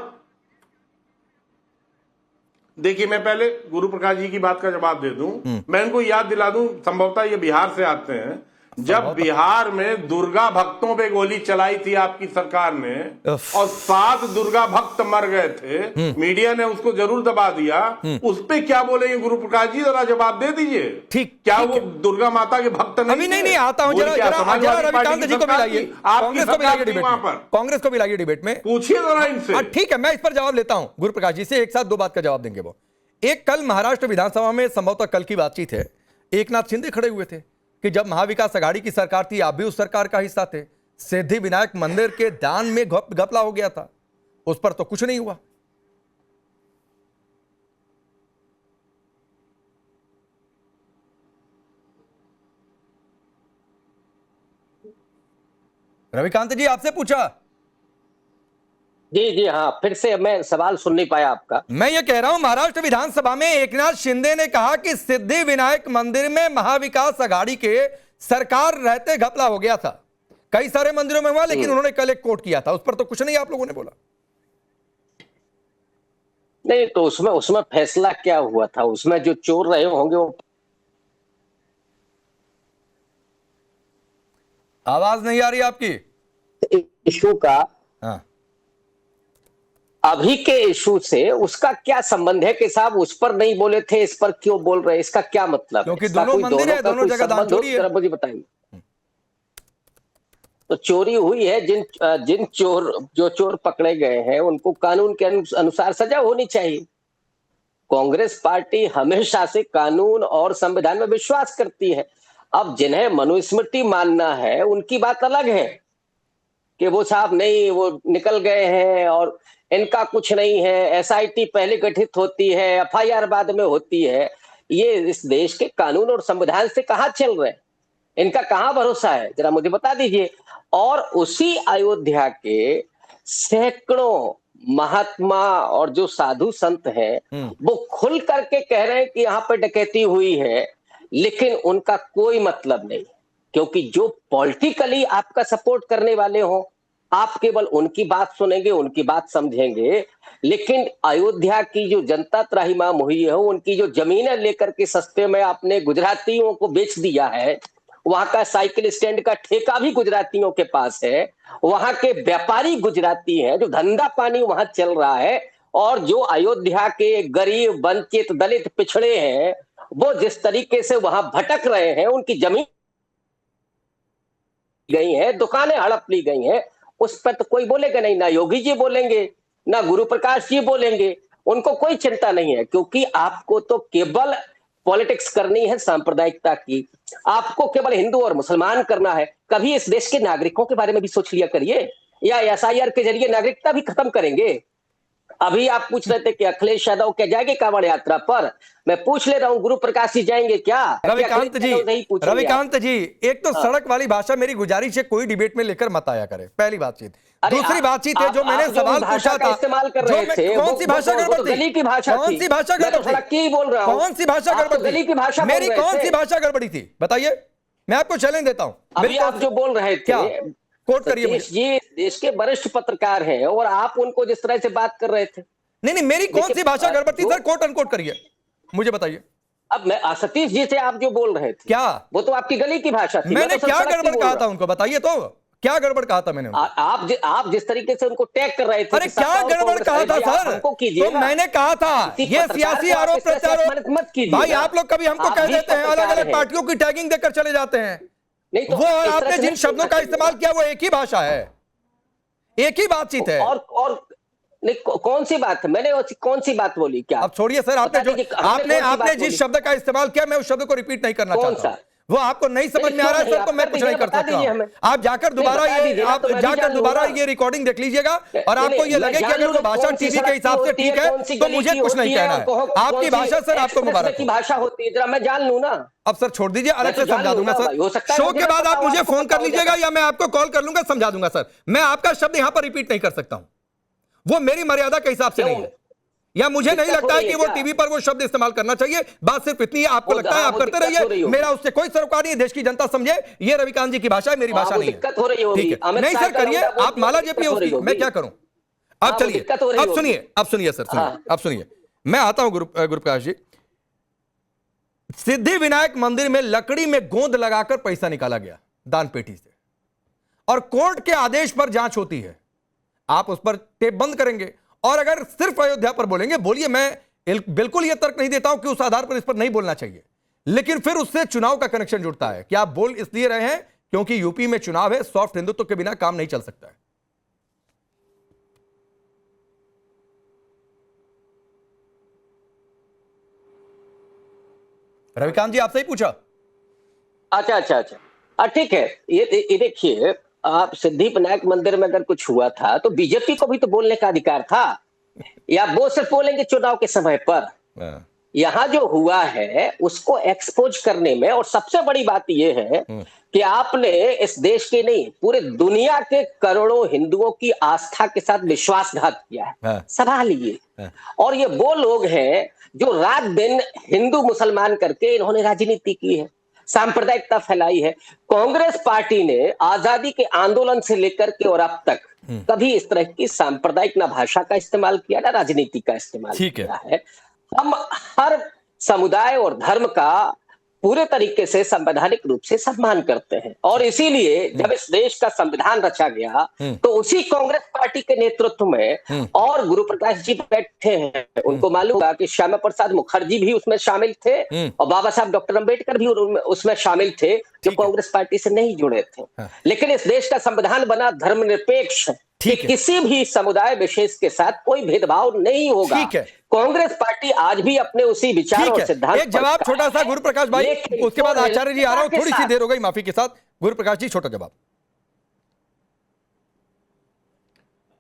देखिए, मैं पहले गुरु प्रकाश जी की बात का जवाब दे दूं। मैं इनको याद दिला दूं, संभवतः ये बिहार से आते हैं, जब बिहार में दुर्गा भक्तों पे गोली चलाई थी आपकी सरकार ने और 7 दुर्गा भक्त मर गए थे, मीडिया ने उसको जरूर दबा दिया। उस पे क्या बोलेंगे गुरु प्रकाश जी? जरा जवाब दे दीजिए। ठीक, क्या वो दुर्गा माता के भक्त नहीं? अभी नहीं आता हूं। जरा रविकांत जी को मिलाइए, कांग्रेस को मिलाइए डिबेट में, कांग्रेस को मिलाइए डिबेट में, पूछिए जरा इनसे। ठीक है, मैं इस पर जवाब लेता हूं। गुरु प्रकाश जी से एक साथ 2 बात का जवाब देंगे वो। एक, कल महाराष्ट्र विधानसभा में संभवतः कल की बातचीत है, एकनाथ शिंदे खड़े हुए थे कि जब महाविकास आघाड़ी की सरकार थी, आप भी उस सरकार का हिस्सा थे, सिद्धि विनायक मंदिर के दान में घपला हो गया था, उस पर तो कुछ नहीं हुआ। रविकांत जी, आपसे पूछा। जी हाँ, फिर से मैं सवाल सुन नहीं पाया आपका। मैं ये कह रहा हूं, महाराष्ट्र विधानसभा में एकनाथ शिंदे ने कहा कि सिद्धि विनायक मंदिर में महाविकास आघाड़ी के सरकार रहते घपला हो गया था। कई सारे मंदिरों में हुआ, लेकिन उन्होंने कल एक कोट किया था, उस पर तो कुछ नहीं आप लोगों ने बोला। नहीं, तो उसमें फैसला क्या हुआ था? उसमें जो चोर रहे होंगे वो। आवाज नहीं आ रही आपकी। इशू का, हाँ, अभी के इशू से उसका क्या संबंध है कि साहब उस पर नहीं बोले थे, इस पर क्यों बोल रहे हैं? इसका क्या मतलब? क्योंकि दोनों मंदिर है, दोनों जगह दान चोरी है। मुझे बताइए। तो चोरी हुई है, जिन चोर पकड़े गए हैं उनको कानून के अनुसार सजा होनी चाहिए। कांग्रेस पार्टी हमेशा से कानून और संविधान में विश्वास करती है। अब जिन्हें मनुस्मृति मानना है उनकी बात अलग है कि वो साहब नहीं, वो निकल गए हैं और इनका कुछ नहीं है, एसआईटी पहले गठित होती है, एफआईआर बाद में होती है। ये इस देश के कानून और संविधान से कहां चल रहे हैं? इनका कहां भरोसा है? जरा मुझे बता दीजिए। और उसी अयोध्या के सैकड़ों महात्मा और जो साधु संत हैं वो खुल करके कह रहे हैं कि यहाँ पे डकैती हुई है, लेकिन उनका कोई मतलब नहीं, क्योंकि जो पॉलिटिकली आपका सपोर्ट करने वाले हो आप केवल उनकी बात सुनेंगे, उनकी बात समझेंगे, लेकिन अयोध्या की जो जनता त्राहिमाम हुई है, उनकी जो जमीनें लेकर के सस्ते में आपने गुजरातियों को बेच दिया है, वहां का साइकिल स्टैंड का ठेका भी गुजरातियों के पास है, वहां के व्यापारी गुजराती हैं, जो धंधा पानी वहां चल रहा है, और जो अयोध्या के गरीब वंचित दलित पिछड़े हैं वो जिस तरीके से वहां भटक रहे हैं, उनकी जमीन गई है, दुकानें हड़प ली गई हैं, उस पर तो कोई बोलेगा नहीं, ना योगी जी बोलेंगे, ना गुरु प्रकाश जी बोलेंगे, उनको कोई चिंता नहीं है, क्योंकि आपको तो केवल पॉलिटिक्स करनी है सांप्रदायिकता की, आपको केवल हिंदू और मुसलमान करना है। कभी इस देश के नागरिकों के बारे में भी सोच लिया करिए, या एसआईआर के जरिए नागरिकता भी खत्म करेंगे। अभी आप पूछ रहे थे कि अखिलेश यादव क्या जाएंगे कांवड़ यात्रा पर, मैं पूछ ले रहा हूं गुरु प्रकाश जी जाएंगे क्या? रविकांत जी, एक तो सड़क वाली भाषा मेरी गुजारिश है कोई डिबेट में लेकर मत आया करे, पहली बातचीत। दूसरी बातचीत है जो मैंने सवाल पूछा था, इस्तेमाल कर रहे थे, कौन सी भाषा गड़बड़ थी? गली की भाषा, कौन सी भाषा गड़बड़ थी? बोल रहा हूं, कौन सी भाषा गड़बड़ गली की भाषा, मेरी कौन सी भाषा गड़बड़ी थी बताइए, मैं आपको चैलेंज देता हूं। अभी आप जो बोल रहे थे, कोट करिए। ये देश के वरिष्ठ पत्रकार हैं और आप उनको जिस तरह से बात कर रहे थे, नहीं, मेरी कौन सी भाषा गड़बड़ थी सर? कोट अनकोट करिए, मुझे बताइए। अब मैं सतीश जी से आप जो बोल रहे थे, क्या वो तो आपकी गली की भाषा थी। मैंने क्या गड़बड़ कहा था उनको बताइए तो, क्या गड़बड़ कहा था मैंने? आप जिस तरीके से उनको टैग कर रहे थे, अरे क्या गड़बड़ कहा था सर? तो मैंने कहा था ये सियासी आरोप प्रत्यारोप मत कीजिए भाई। आप लोग कभी हमको कह देते हैं अलग अलग पार्टियों की टैगिंग देकर चले जाते हैं, नहीं तो वो आपने जिन शब्दों का इस्तेमाल किया वो एक ही भाषा है, एक ही बातचीत है। और नहीं, कौन सी बात है? मैंने कौन सी बात बोली? क्या अब छोड़िए सर, आपने जिस शब्द का इस्तेमाल किया मैं उस शब्द को रिपीट नहीं करना चाहता हूं। वो आपको नहीं समझ में आ रहा है सर, तो मैं कुछ नहीं कर सकता। आप जाकर दोबारा ये रिकॉर्डिंग देख लीजिएगा और आपको ये लगे कि अगर वो भाषा टीवी के हिसाब से ठीक है तो मुझे कुछ नहीं कहना है। आपकी भाषा सर आपको मुबारक की भाषा होती है, जरा मैं जान लूं ना। अब सर छोड़ दीजिए, अलग से समझा दूंगा सर। शो के बाद आप मुझे फोन कर लीजिएगा या मैं आपको कॉल कर लूंगा, समझा दूंगा सर। मैं आपका शब्द यहां पर रिपीट नहीं कर सकता हूं, वो मेरी मर्यादा के हिसाब से नहीं है, या मुझे नहीं लगता है कि वो टीवी पर वो शब्द इस्तेमाल करना चाहिए। बात सिर्फ इतनी है, आपको लगता है आप करते रहिए, मेरा उससे कोई सरोकार नहीं है। देश की जनता समझे ये रविकांत जी की भाषा है, मेरी भाषा नहीं है। ठीक है, नहीं सर करिए, आप माला जेपी उसकी, मैं क्या करूं? अब चलिए, अब सुनिए सर, अब सुनिए, मैं आता हूं गुरु प्रकाश जी। सिद्धि विनायक मंदिर में लकड़ी में गोंद लगाकर पैसा निकाला गया दान पेटी से, और कोर्ट के आदेश पर जांच होती है। आप उस पर टेप बंद करेंगे और अगर सिर्फ अयोध्या पर बोलेंगे, बोलिए, मैं बिल्कुल यह तर्क नहीं देता हूं कि उस आधार पर इस पर नहीं बोलना चाहिए, लेकिन फिर उससे चुनाव का कनेक्शन जुड़ता है कि आप बोल इसलिए रहे हैं क्योंकि यूपी में चुनाव है, सॉफ्ट हिंदुत्व के बिना काम नहीं चल सकता है। रविकांत जी आपसे ही पूछा। अच्छा, ठीक है। ये देखिए, आप सिद्धि विनायक मंदिर में अगर कुछ हुआ था तो बीजेपी को भी तो बोलने का अधिकार था, या वो सिर्फ बोलेंगे चुनाव के समय पर? यहां जो हुआ है उसको एक्सपोज करने में, और सबसे बड़ी बात यह है कि आपने इस देश के नहीं पूरे दुनिया के करोड़ों हिंदुओं की आस्था के साथ विश्वासघात किया है। सवाल ये, और ये वो लोग हैं जो रात दिन हिंदू मुसलमान करके इन्होंने राजनीति की है, सांप्रदायिकता फैलाई है। कांग्रेस पार्टी ने आजादी के आंदोलन से लेकर के और अब तक कभी इस तरह की सांप्रदायिक ना भाषा का इस्तेमाल किया, ना राजनीति का इस्तेमाल किया है। हम हर समुदाय और धर्म का पूरे तरीके से संवैधानिक रूप से सम्मान करते हैं, और इसीलिए जब इस देश का संविधान रचा गया तो उसी कांग्रेस पार्टी के नेतृत्व में, और गुरु प्रकाश जी बैठे हैं, उनको मालूम था कि श्यामा प्रसाद मुखर्जी भी उसमें शामिल थे और बाबा साहब डॉक्टर अंबेडकर भी उसमें शामिल थे, जो कांग्रेस पार्टी से नहीं जुड़े थे। लेकिन इस देश का संविधान बना धर्मनिरपेक्ष, कि किसी भी समुदाय विशेष के साथ कोई भेदभाव नहीं होगा। कांग्रेस पार्टी आज भी अपने उसी विचार और सिद्धांत। एक जवाब छोटा सा गुरु प्रकाश भाई, उसके बाद आचार्य जी आ रहा हूं, थोड़ी सी देर हो गई माफी के साथ। गुरु प्रकाश जी छोटा जवाब।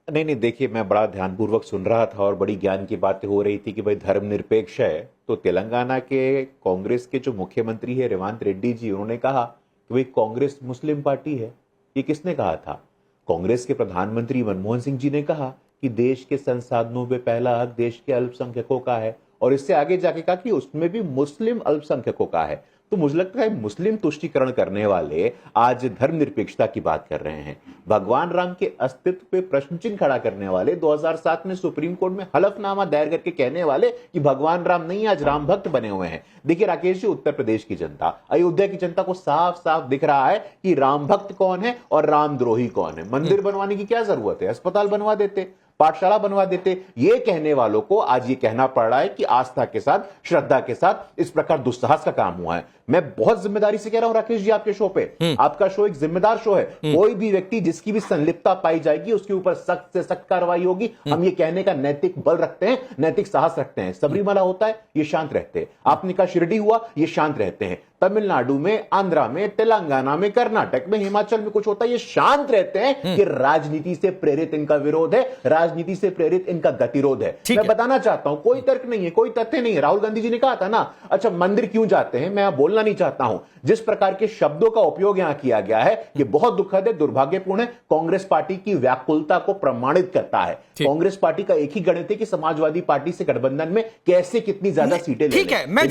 नहीं, देखिए, मैं बड़ा ध्यानपूर्वक सुन रहा था और बड़ी ज्ञान की बातें हो रही थी कि भाई धर्मनिरपेक्ष है। तो तेलंगाना के कांग्रेस के जो मुख्यमंत्री है रेवंत रेड्डी जी, उन्होंने कहा कि भाई कांग्रेस मुस्लिम पार्टी है। ये किसने कहा था? कांग्रेस के प्रधानमंत्री मनमोहन सिंह जी ने कहा कि देश के संसाधनों में पहला हक देश के अल्पसंख्यकों का है, और इससे आगे जाके कहा कि उसमें भी मुस्लिम अल्पसंख्यकों का है। तो मुझे लगता है मुस्लिम तुष्टीकरण करने वाले आज धर्मनिरपेक्षता की बात कर रहे हैं। भगवान राम के अस्तित्व पे प्रश्न चिन्ह खड़ा करने वाले 2007 में सुप्रीम कोर्ट में हलफनामा दायर करके कहने वाले कि भगवान राम नहीं आज राम भक्त बने हुए हैं। देखिए राकेश जी, उत्तर प्रदेश की जनता, अयोध्या की जनता को साफ साफ दिख रहा है कि राम भक्त कौन है और रामद्रोही कौन है। मंदिर बनवाने की क्या जरूरत है, अस्पताल बनवा देते, पाठशाला बनवा देते। ये कहने वालों को आज ये कहना पड़ रहा है कि आस्था के साथ, श्रद्धा के साथ इस प्रकार दुस्साहस का काम हुआ है। मैं बहुत जिम्मेदारी से कह रहा हूं राकेश जी, आपके शो पे, आपका शो एक जिम्मेदार शो है। कोई भी व्यक्ति जिसकी भी संलिप्तता पाई जाएगी उसके ऊपर सख्त से सख्त कार्रवाई होगी। हम ये कहने का नैतिक बल रखते हैं, नैतिक साहस रखते हैं। सबरीमला होता है, ये शांत रहते हैं। आपने कहा शिरडी हुआ, ये शांत रहते हैं। तमिलनाडु में, आंध्रा में, तेलंगाना में, कर्नाटक में, हिमाचल में कुछ होता है, ये शांत रहते हैं कि राजनीति से प्रेरित इनका विरोध है, राजनीति से प्रेरित इनका गतिरोध है। मैं बताना चाहता हूं, कोई तर्क नहीं है, कोई तथ्य नहीं है। राहुल गांधी जी ने कहा था ना, अच्छा मंदिर क्यों जाते हैं, मैं बोलना नहीं चाहता हूं। जिस प्रकार के शब्दों का उपयोग यहां किया गया है, ये बहुत दुखद है, दुर्भाग्यपूर्ण है। कांग्रेस पार्टी की व्याकुलता को प्रमाणित करता है। कांग्रेस पार्टी का एक ही गणित है कि समाजवादी पार्टी से गठबंधन में कैसे कितनी ज्यादा सीटें ले। ठीक है, मैं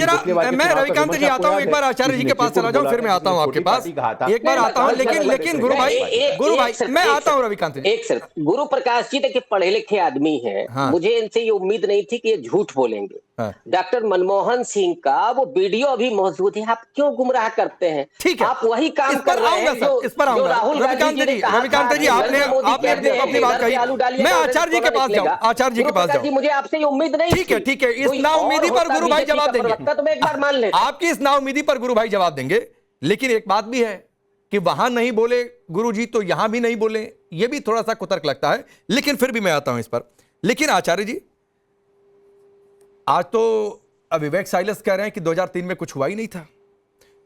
रविकांत जी आता हूं, एक बार आचार्य जी के पास चला जाऊं, फिर मैं आता हूं आपके पास, एक बार आता हूं। लेकिन गुरु भाई मैं आता हूं रविकांत जी। एक सिर्फ गुरु प्रकाश जी देखिए पढ़े लिखे आदमी हैं, मुझे इनसे ये उम्मीद नहीं थी कि ये झूठ बोलेंगे। डॉक्टर मनमोहन सिंह का वो वीडियो अभी मौजूद है, आप क्यों गुमराह करते हैं? ठीक है, आप वही काम कर रहे हैं जो राहुल गांधी जी। रविकांत जी आपने अपनी बात कही, मैं आचार्य जी के पास जाऊं, आचार्य जी के पास जाऊं। मुझे आपसे ये उम्मीद नहीं। ठीक है, इस नाउम्मीदी पर गुरु भाई जवाब देंगे, तो मैं एक बार मान लेता। आपकी इस नाउम्मीदी पर गुरु भाई जवाब देंगे। लेकिन एक बात भी है कि वहां नहीं बोले गुरु जी तो यहां भी नहीं बोले, यह भी थोड़ा सा कुतर्क लगता है। लेकिन फिर भी मैं आता हूं इस पर। लेकिन आचार्य जी, आज तो विवेक साइलस कह रहे हैं कि 2003 में कुछ हुआ ही नहीं था।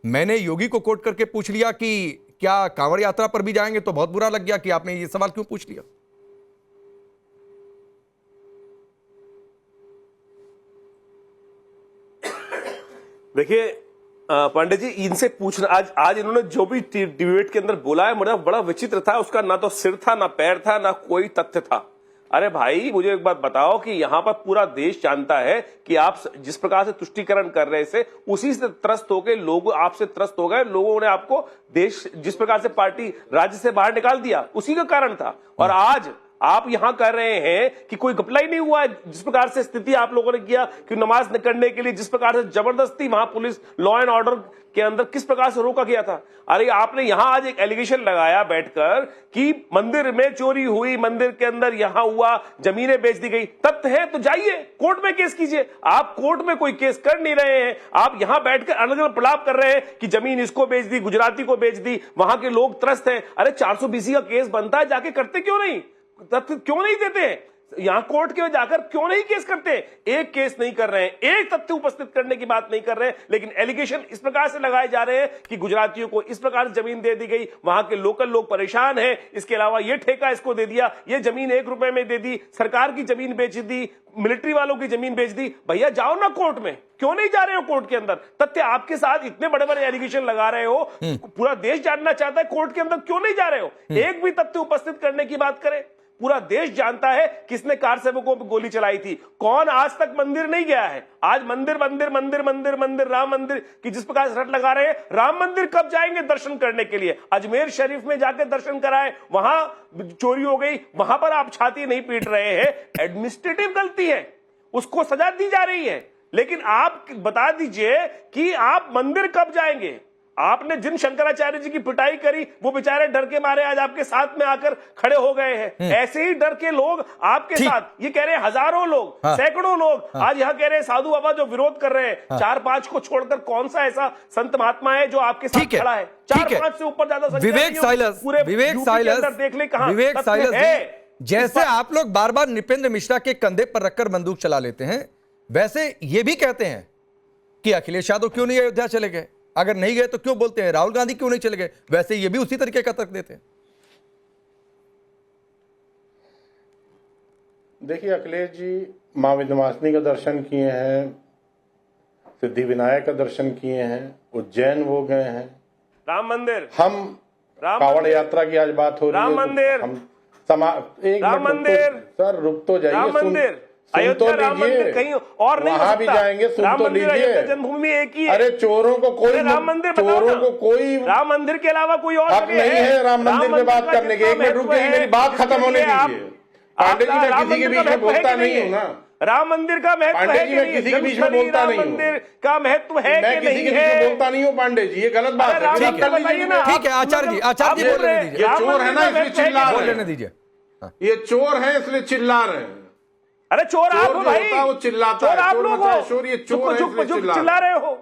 मैंने योगी को कोट करके पूछ लिया कि क्या कांवड़ यात्रा पर भी जाएंगे, तो बहुत बुरा लग गया कि आपने ये सवाल क्यों पूछ लिया। देखिए पांडे जी, इनसे पूछना, आज इन्होंने जो भी डिबेट के अंदर बोला है, मुझे बड़ा विचित्र था। उसका ना तो सिर था, ना पैर था, ना कोई तथ्य था। अरे भाई, मुझे एक बात बताओ कि यहां पर पूरा देश जानता है कि आप जिस प्रकार से तुष्टीकरण कर रहे थे, उसी से त्रस्त हो गए लोग, आपसे त्रस्त हो गए लोगों ने। आपको देश जिस प्रकार से पार्टी राज्य से बाहर निकाल दिया, उसी का कारण था। और आज आप यहां कर रहे हैं कि कोई घपला ही नहीं हुआ है। जिस प्रकार से स्थिति आप लोगों ने किया कि नमाज न करने के लिए जिस प्रकार से जबरदस्ती वहां पुलिस लॉ एंड ऑर्डर के अंदर किस प्रकार से रोका गया था। अरे आपने यहां आज एक एलिगेशन लगाया बैठकर कि मंदिर में चोरी हुई, मंदिर के अंदर यहां हुआ, जमीनें बेच दी गई। तथ्य है तो जाइए कोर्ट में केस कीजिए। आप कोर्ट में कोई केस कर नहीं रहे हैं, आप यहां बैठकर अलग अलग प्रलाप कर रहे हैं कि जमीन इसको बेच दी, गुजराती को बेच दी, वहां के लोग त्रस्त हैं। अरे 420 का केस बनता है, जाके करते क्यों नहीं? तथ्य क्यों नहीं देते हैं? यहां कोर्ट के जाकर क्यों नहीं केस करते? एक केस नहीं कर रहे हैं, एक तथ्य उपस्थित करने की बात नहीं कर रहे हैं, लेकिन एलिगेशन इस प्रकार से लगाए जा रहे हैं कि गुजरातियों को इस प्रकार से जमीन दे दी गई, वहां के लोकल लोग परेशान हैं, इसके अलावा ये ठेका इसको दे दिया, ये जमीन 1 रुपए में दे दी, सरकार की जमीन बेच दी, मिलिट्री वालों की जमीन बेच दी। भैया जाओ ना कोर्ट में, क्यों नहीं जा रहे हो कोर्ट के अंदर? तथ्य आपके साथ इतने बड़े बड़े एलिगेशन लगा रहे हो, पूरा देश जानना चाहता है, कोर्ट के अंदर क्यों नहीं जा रहे हो? एक भी तथ्य उपस्थित करने की बात करें। पूरा देश जानता है किसने कार सेवकों पर गोली चलाई थी, कौन आज तक मंदिर नहीं गया है। आज मंदिर मंदिर मंदिर मंदिर मंदिर राम मंदिर की जिस प्रकार से रट लगा रहे हैं, राम मंदिर कब जाएंगे दर्शन करने के लिए? अजमेर शरीफ में जाकर दर्शन कराए, वहां चोरी हो गई, वहां पर आप छाती नहीं पीट रहे हैं। एडमिनिस्ट्रेटिव गलती है, उसको सजा दी जा रही है, लेकिन आप बता दीजिए कि आप मंदिर कब जाएंगे? आपने जिन शंकराचार्य जी की पिटाई करी, वो बेचारे डर के मारे आज आपके साथ में आकर खड़े हो गए हैं। ऐसे ही डर के लोग आपके साथ, ये कह रहे हैं हजारों लोग, सैकड़ों लोग आज यहाँ कह रहे हैं साधु बाबा जो विरोध कर रहे हैं, 4-5 को छोड़कर कौन सा ऐसा संत महात्मा है जो आपके साथ खड़ा है? 4-5 से ऊपर ज्यादा विवेक साइलस, जैसे आप लोग बार बार नृपेंद्र मिश्रा के कंधे पर रखकर बंदूक चला लेते हैं, वैसे ये भी कहते हैं कि अखिलेश यादव क्यों नहीं अयोध्या चले गए, अगर नहीं गए तो क्यों बोलते हैं राहुल गांधी क्यों नहीं चले गए, वैसे ये भी उसी तरीके का तर्क देते हैं। देखिए अखिलेश जी मां विंध्यवासिनी का दर्शन किए हैं, सिद्धि विनायक का दर्शन किए हैं, उज्जैन वो गए हैं, राम मंदिर, हम कांवड़ यात्रा की आज बात हो रही है, राम मंदिर, हम एक राम मंदिर, सर रुक तो जाइए, अयोध्या राम मंदिर कहीं और नहीं हो वहां भी सकता। जाएंगे, सुन राम तो मंदिर लीजिए। अयोध्या जन्मभूमि एक ही है। अरे चोरों को कोई राम मंदिर बताओ चोरों ना। को कोई राम मंदिर के अलावा कोई और हक जगह नहीं है राम मंदिर पे बात का करने के। जितना एक मिनट महत्व रुकिए, है, मेरी बात खत्म होने जिसके लिए दीजिए। पांडे जी, मैं किसी के बीच में बोलता नहीं हूँ ना। राम मंदिर का महत्व पांडे है जी, कि मैं नहीं? किसी के बीच में बोलता नहीं हूँ। मंदिर का महत्व है मैं कि किसी के नहीं बीच में है? बोलता नहीं हूँ पांडे जी, ये गलत बात अरे है। राम मेरी मंदिर बात कर बताइए लीजिए ना। मेरी। ठीक है आचार्य जी, आचार्य जी आप बोल बोल लेने रहे दीजिए। ये चोर है ना, इसलिए चिल्ला बोल रहे लेने हैं। दीजिए। ये चोर है इसलिए चिल्ला रहे हैं। अरे चोर आप चोर हो जो भाई, होता है वो चिल्लाता चोर है। आप चोर लोग मचाए हो, शोर, ये चोर है इसलिए चिल्ला रहे हो।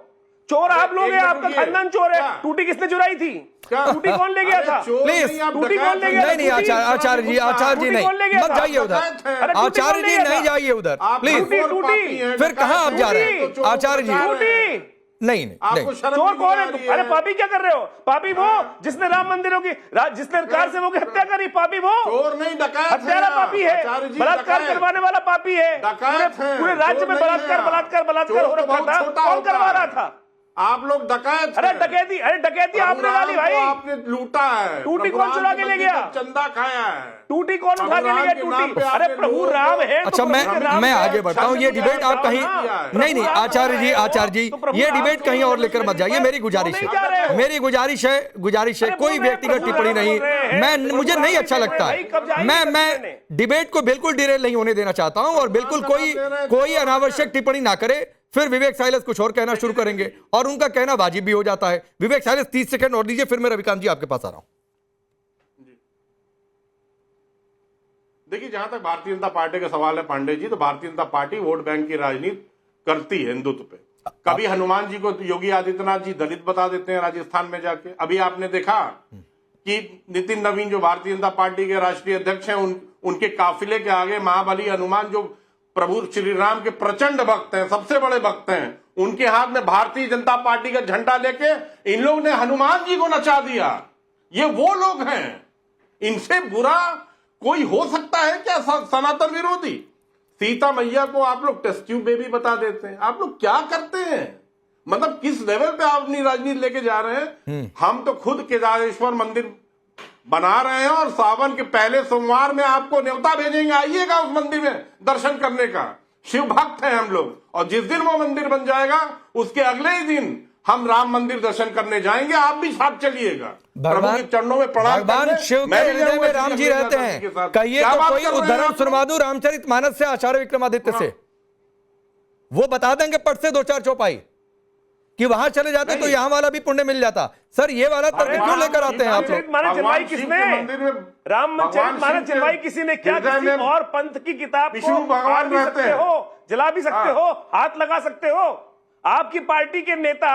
चोर आप लोग हैं, एक आपका मिनट खानदान चोर है। क्या? टूटी किसने चुराई थी? क्या? टूटी कौन ले गया अरे था? चोर प्लीज, नहीं, आप टूटी डकैत कौन ले हैं। गया? नहीं नहीं आचार्य जी, आचार्य जी टूटी कौन ले नहीं, गया मत था? जाइए उधर। अरे टूटी आचार्य कौन ले जी गया नहीं था? जाइए उधर आप प्लीज। चोर टूटी। पापी हैं, फिर कहाँ आप जा रहे हैं? तो चोरों आचार्य जी। को बचा रहे हैं। टूटी। नहीं नहीं आपको नहीं। शर्म चोर नहीं कौन आ है? रही अरे पापी क्या कर रहे हो? पापी वो जिसने राम मंदिरों की जिसने कार से वो की हत्या करी, पापी वो। चोर नहीं, डकैत है हत्यारा आप। पापी है, आचार्य जी, बलात्कार डकैत। करवाने वाला पापी है। डकैत है, पूरे राज्य चोर में नहीं है बलात्कार आप। बलात्कार बलात्कार चोर हो तो रखा बहुत था। छोटा कौन होता करवा है। रहा था? आप लोग डकैत अरे हैं। डकैती, अरे डकैती आपने प्रभु डाली राम भाई। को आपने लूटा है। टूटी प्रभु कौन राम चुरा के के ले मंदिर गया? का चंदा खाया है। टूटी कौन प्रभु उठा के ले राम गया? के नाम टूटी, पे अरे आपने प्रभु लोगों राम को- है तो अच्छा प्रभु के नाम मैं पे आगे बढ़ता हूँ। ये डिबेट आप कहीं नहीं नहीं आचार्य जी, आचार्य जी ये डिबेट कहीं और लेकर मत जाइए। मेरी गुजारिश है, मेरी गुजारिश है कोई व्यक्तिगत टिप्पणी नहीं। मैं मुझे नहीं अच्छा लगता है। मैं डिबेट को बिल्कुल डिरेल नहीं होने देना चाहता हूं और बिल्कुल कोई अनावश्यक टिप्पणी ना करे। फिर विवेक साइलेंस कुछ और कहना शुरू करेंगे और उनका कहना वाजिब भी हो जाता है। विवेक साइलेंस 30 सेकंड और दीजिए, फिर मैं रविकांत जी आपके पास आ रहा हूं। देखिए, जहां तक भारतीय जनता पार्टी का सवाल है पांडे जी, तो Bharatiya Janata party vote bank की राजनीति करती है हिंदुत्व पे। कभी हनुमान जी को योगी आदित्यनाथ जी दलित बता देते हैं राजस्थान में जाके। अभी आपने देखा कि नितिन नवीन जो भारतीय जनता पार्टी के राष्ट्रीय अध्यक्ष हैं, उनके काफिले के आगे महाबली हनुमान जो प्रभु श्री राम के प्रचंड भक्त हैं, सबसे बड़े भक्त हैं, उनके हाथ में भारतीय जनता पार्टी का झंडा लेके इन लोग ने हनुमान जी को नचा दिया। ये वो लोग हैं, इनसे बुरा कोई हो सकता है क्या सनातन विरोधी? सीता मैया को आप लोग टेस्ट ट्यूब बेबी बता देते हैं। आप लोग क्या करते हैं? मतलब किस लेवल पे आप अपनी राजनीति लेके जा रहे हैं? हम तो खुद केदारेश्वर मंदिर बना रहे हैं और सावन के पहले सोमवार में आपको न्योता भेजेंगे, आइएगा उस मंदिर में दर्शन करने का। शिव भक्त हैं हम लोग, और जिस दिन वो मंदिर बन जाएगा उसके अगले ही दिन हम राम मंदिर दर्शन करने जाएंगे। आप भी साथ चलिएगा, प्रभु के चरणों में प्रणाम भगवान करने। शिव मैं के भी हृदय में जाऊंगा राम जी श्री रहते जगन्नाथ जी के हैं। साथ। कहिए क्या तो बात कोई कर रहे हैं उद्धरण आप लोग? सुनवा दूं रामचरितमानस से आचार्य विक्रमादित्य से, वो बता देंगे पट से 2-4 चौपाई कि वहां चले जाते तो यहां वाला भी पुण्य मिल जाता। सर ये वाला तर्क क्यों लेकर आते हैं आप लोग? जलवाई किसने? रामचरितमानस जलवाई किसी ने क्या? किसी और पंथ की किताब विष्णु को भगवान फाड़ भी रहते सकते हैं। हो, जला भी सकते हो, हाथ लगा सकते हो। आपकी पार्टी के नेता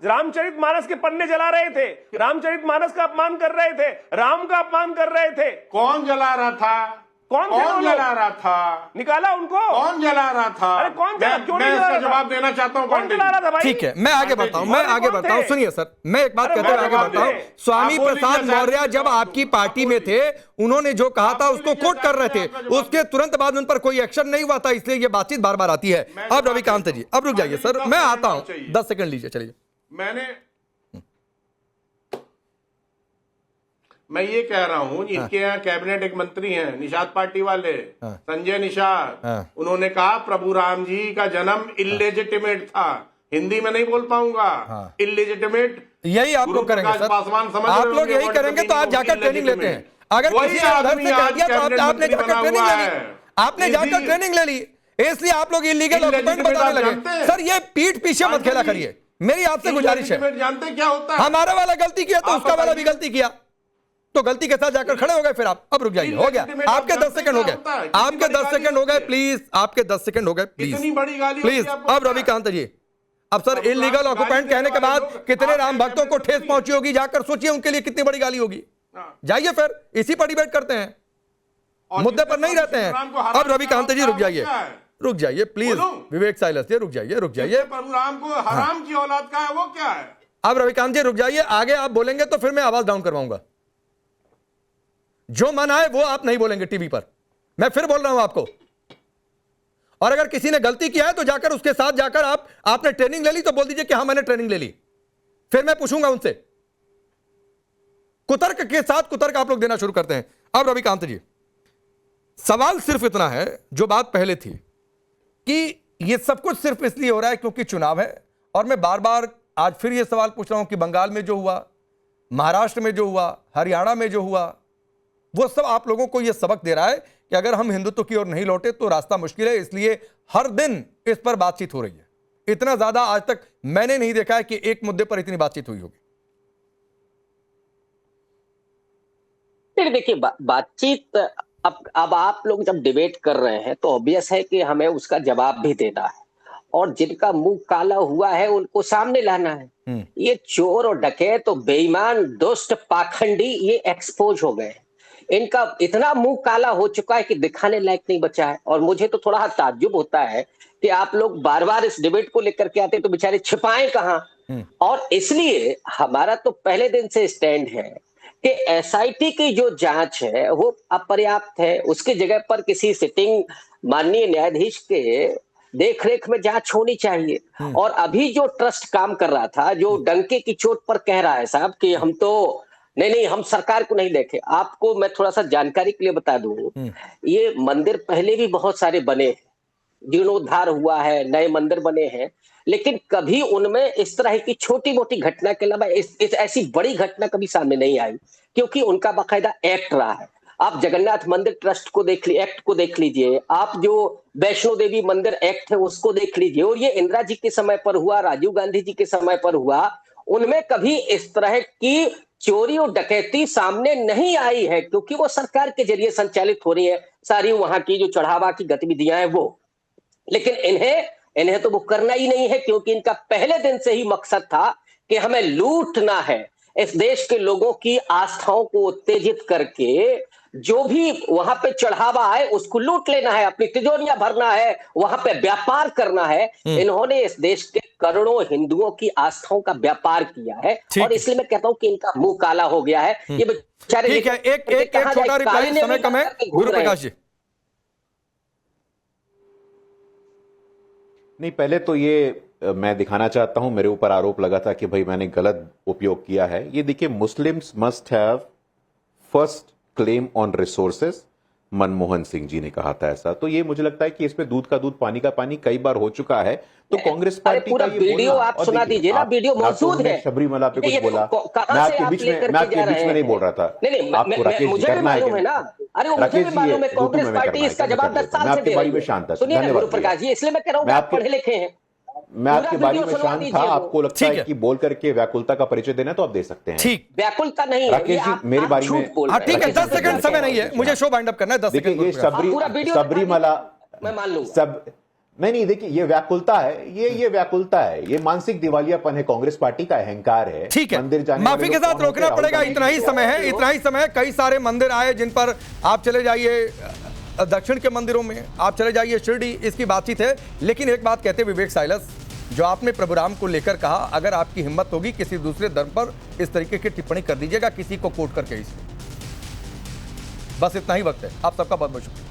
रामचरितमानस के पन्ने जला रहे थे, रामचरितमानस का अपमान कर रहे थे, राम का अपमान कर रहे थे। कौन जला रहा था? कौन जला रहा था? निकाला उनको? कौन जला रहा था? अरे कौन जला? क्यों नहीं जला इसका रहा था? जवाब देना चाहता हूं कौन पांडे जला रहा था भाई? ठीक है, मैं आगे बढ़ता हूं, मैं अरे आगे कौन बढ़ता हूं। थे? सुनिए सर, मैं एक बात अरे कहते हुए मैं आगे बढ़ता हूं। थे। स्वामी आप बोल प्रसाद लीजिए, मौर्य जब आपकी पार्टी में थे, उन्होंने जो कहा था उसको कोट कर रहे थे, उसके तुरंत बाद उन पर कोई एक्शन नहीं हुआ था, इसलिए ये बातचीत बार बार आती है। अब रविकांत जी, अब रुक जाइए सर, मैं आता हूं, 10 सेकंड लीजिए, चलिए। मैं ये कह रहा हूँ, इनके यहाँ कैबिनेट एक मंत्री हैं निषाद पार्टी वाले, संजय निषाद, उन्होंने कहा प्रभु राम जी का जन्म इलेजिटिमेट था। हिंदी में नहीं बोल पाऊंगा, इलेजिटिमेट। यही आप लोग करेंगे सर, आप लोग यही करेंगे तो आप जाकर ट्रेनिंग लेते हैं। अगर किसी ने उधर से कह दिया तो आपने जाकर ट्रेनिंग ले ली, आपने जाकर ट्रेनिंग ले ली, इसलिए आप लोग इलीगल ऑक्युपेंट बताने लगे। सर ये पीठ पीछे मत खेला करिए, मेरी आपसे गुजारिश है। जानते क्या होता है? हमारा वाला गलती किया तो उसका वाला भी गलती किया, तो गलती के साथ जाकर खड़े हो गए। फिर आप अब रुक जाइए, हो गया आपके 10 सेकंड हो गए, आपके 10 सेकंड हो गए, प्लीज आपके 10 सेकंड हो गए, प्लीज। अब रविकांत जी, अब सर इलीगल ऑक्युपेंट कहने के बाद कितने राम भक्तों को ठेस पहुंची होगी, जाकर सोचिए उनके लिए कितनी बड़ी गाली होगी। जाइए फिर इसी पर डिबेट करते हैं, मुद्दे पर नहीं रहते हैं। अब रविकांत जी रुक जाइए, रुक जाइए प्लीज, विवेक साइलेंस जी रुक जाइए, रुक जाइए। प्रभु राम को हराम की औलाद का है, वो क्या है? अब रविकांत जी रुक जाइए, आगे आप बोलेंगे तो फिर मैं आवाज डाउन करवाऊंगा। जो मन आए वो आप नहीं बोलेंगे टीवी पर, मैं फिर बोल रहा हूं आपको। और अगर किसी ने गलती किया है तो जाकर उसके साथ जाकर आपने ट्रेनिंग ले ली तो बोल दीजिए कि हां मैंने ट्रेनिंग ले ली, फिर मैं पूछूंगा उनसे। कुतर्क के साथ कुतर्क आप लोग देना शुरू करते हैं। अब रविकांत जी, सवाल सिर्फ इतना है, जो बात पहले थी कि ये सब कुछ सिर्फ इसलिए हो रहा है क्योंकि चुनाव है। और मैं बार बार आज फिर ये सवाल पूछ रहा हूं कि बंगाल में जो हुआ, महाराष्ट्र में जो हुआ, हरियाणा में जो हुआ, वो सब आप लोगों को यह सबक दे रहा है कि अगर हम हिंदुत्व की ओर नहीं लौटे तो रास्ता मुश्किल है। इसलिए हर दिन इस पर बातचीत हो रही है। इतना ज्यादा आज तक मैंने नहीं देखा है कि एक मुद्दे पर इतनी बातचीत हुई होगी। देखिए बातचीत, अब आप लोग जब डिबेट कर रहे हैं तो ऑब्वियस है कि हमें उसका जवाब भी देना है, और जिनका मुंह काला हुआ है उनको सामने लाना है। ये चोर और डकैत और बेईमान, दुष्ट, पाखंडी ये एक्सपोज हो गए। इनका इतना मुंह काला हो चुका है कि दिखाने लायक नहीं बचा है। और मुझे तो थोड़ा ताज्जुब होता है कि आप लोग बार बार इस डिबेट को लेकर के आते तो बेचारे छिपाएं कहां। और इसलिए हमारा तो पहले दिन से स्टैंड है कि एसआईटी की जो जांच है वो अपर्याप्त है। उसकी जगह पर किसी सिटिंग माननीय न्यायाधीश के देखरेख में जांच होनी चाहिए। और अभी जो ट्रस्ट काम कर रहा था, जो डंके की चोट पर कह रहा है साहब कि हम तो नहीं हम सरकार को नहीं देखे। आपको मैं थोड़ा सा जानकारी के लिए बता दूं, ये मंदिर पहले भी बहुत सारे बने हैं, जीर्णोद्धार हुआ है, नए मंदिर बने हैं, लेकिन कभी उनमें इस तरह की छोटी मोटी घटना के अलावा इस ऐसी बड़ी घटना कभी सामने नहीं आई, क्योंकि उनका बाकायदा एक्ट रहा है। आप जगन्नाथ मंदिर ट्रस्ट को एक्ट को देख लीजिए, आप जो वैष्णो देवी मंदिर एक्ट है उसको देख लीजिए, और ये इंदिरा जी के समय पर हुआ, राजीव गांधी जी के समय पर हुआ, उनमें कभी इस तरह की चोरी और डकैती सामने नहीं आई है, क्योंकि वो सरकार के जरिए संचालित हो रही है सारी वहां की जो चढ़ावा की गतिविधियां हैं वो। लेकिन इन्हें तो वो करना ही नहीं है, क्योंकि इनका पहले दिन से ही मकसद था कि हमें लूटना है, इस देश के लोगों की आस्थाओं को उत्तेजित करके जो भी वहां पे चढ़ावा है उसको लूट लेना है, अपनी तिजोरियां भरना है, वहां पे व्यापार करना है। इन्होंने इस देश के करोड़ों हिंदुओं की आस्थाओं का व्यापार किया है, और इसलिए मैं कहता हूं कि इनका मुंह काला हो गया है। ये बेचारे ठीक है, एक छोटा रिप्लाई, समय कम है, गुरु प्रकाश जी। नहीं, पहले तो ये मैं दिखाना चाहता हूं, मेरे ऊपर आरोप लगा था कि भाई मैंने गलत उपयोग किया है। ये देखिए, Muslims must have first claim on resources, Manmohan Singh ji ने कहा था ऐसा। तो ये मुझे लगता है कि इसमें दूध का दूध पानी का पानी कई बार हो चुका है। तो कांग्रेस पार्टी का ये वीडियो आप सुना दीजिए ना, वीडियो मौजूद है। शबरीमला पे कुछ बोला, मैं आपके बीच में नहीं बोल रहा था। आपको राकेश जी करना है ना? अरे मुझे भी मालूम है, कांग्रेस पार्टी इसका जवाब 10 साल से दे रही है। सुनिए गुरु प्रकाश जी, इसलिए मैं कह रहा हूं आप पढ़े लिखे हैं। मैं आपके बारे में शांत था, आपको लगता है कि बोल करके व्याकुलता का परिचय देना तो आप दे सकते हैं। ठीक, व्याकुलता नहीं राकेश जी, मेरी बारी में ठीक है, 10 सेकंड समय नहीं है, मुझे शो वाइंड अप करना है। 10 सेकंड। ये शबरीमला मैं मान लूंगा सब नहीं, देखिए ये व्याकुलता है, ये व्याकुलता है, ये मानसिक दिवालियापन है, कांग्रेस पार्टी का अहंकार है। ठीक है, मंदिर जाने माफी के साथ रोकना पड़ेगा, इतना ही समय है, इतना ही समय है। कई सारे मंदिर आए जिन पर आप चले जाइए, दक्षिण के मंदिरों में आप चले जाइए, शिरडी, इसकी बातचीत है। लेकिन एक बात कहते विवेक साइलस, जो आपने प्रभु राम को लेकर कहा, अगर आपकी हिम्मत होगी किसी दूसरे धर्म पर इस तरीके की टिप्पणी कर दीजिएगा, किसी को कोट करके। इसलिए बस इतना ही वक्त है। आप सबका बहुत बहुत शुक्रिया।